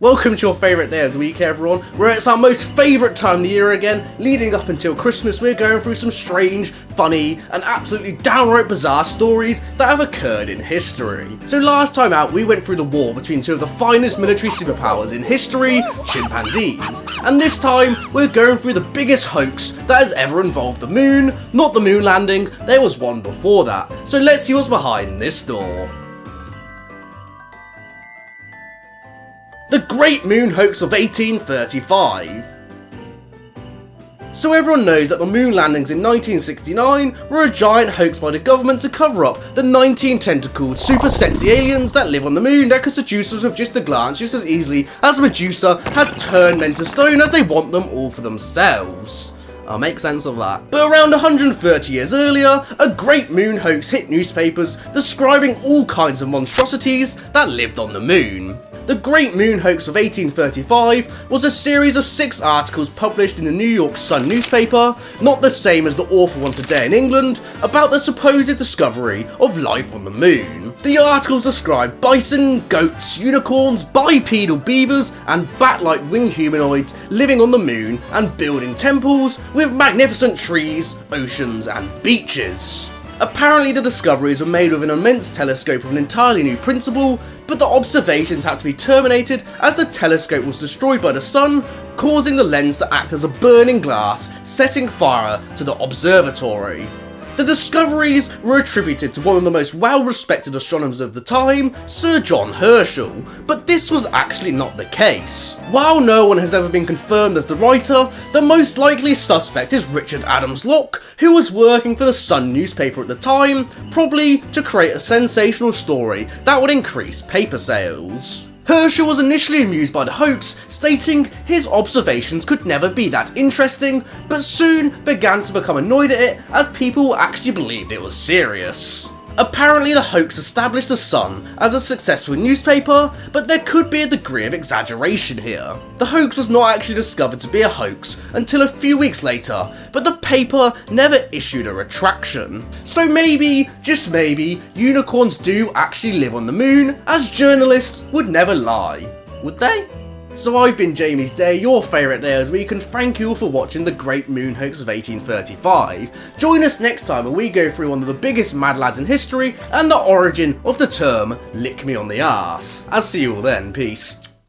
Welcome to your favourite day of the week, everyone, where it's our most favourite time of the year again. Leading up until Christmas, we're going through some strange, funny, and absolutely downright bizarre stories that have occurred in history. So last time out, we went through the war between two of the finest military superpowers in history, chimpanzees. And this time, we're going through the biggest hoax that has ever involved the moon. Not the moon landing, there was one before that. So let's see what's behind this door. The Great Moon Hoax of 1835. So everyone knows that the moon landings in 1969 were a giant hoax by the government to cover up the 19 tentacled super sexy aliens that live on the moon that could seduce us with just a glance just as easily as Medusa had turned men to stone as they want them all for themselves. I'll make sense of that. But around 130 years earlier, a great moon hoax hit newspapers describing all kinds of monstrosities that lived on the moon. The Great Moon Hoax of 1835 was a series of 6 articles published in the New York Sun newspaper, not the same as the awful one today in England, about the supposed discovery of life on the moon. The articles described bison, goats, unicorns, bipedal beavers, and bat-like winged humanoids living on the moon and building temples with magnificent trees, oceans, and beaches. Apparently the discoveries were made with an immense telescope of an entirely new principle, but the observations had to be terminated as the telescope was destroyed by the sun, causing the lens to act as a burning glass, setting fire to the observatory. The discoveries were attributed to one of the most well-respected astronomers of the time, Sir John Herschel, but this was actually not the case. While no one has ever been confirmed as the writer, the most likely suspect is Richard Adams Locke, who was working for the Sun newspaper at the time, probably to create a sensational story that would increase paper sales. Herschel was initially amused by the hoax, stating his observations could never be that interesting, but soon began to become annoyed at it as people actually believed it was serious. Apparently the hoax established the Sun as a successful newspaper, but there could be a degree of exaggeration here. The hoax was not actually discovered to be a hoax until a few weeks later, but the paper never issued a retraction. So maybe, just maybe, unicorns do actually live on the moon, as journalists would never lie. Would they? So I've been Jamie's Day, your favourite day of the week, and thank you all for watching the Great Moon Hoax of 1835. Join us next time when we go through one of the biggest mad lads in history and the origin of the term lick me on the arse. I'll see you all then, peace.